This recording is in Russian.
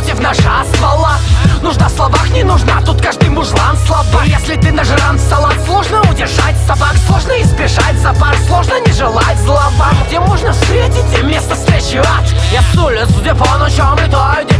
против ножа ствола. Нужна в словах, не нужна, тут каждый мужлан слабак. Если ты нажран в салат, сложно удержать собак, сложно избежать запар, сложно не желать зла вам. Где можно встретить, и место встречи ад. Я с улиц, где по ночам летают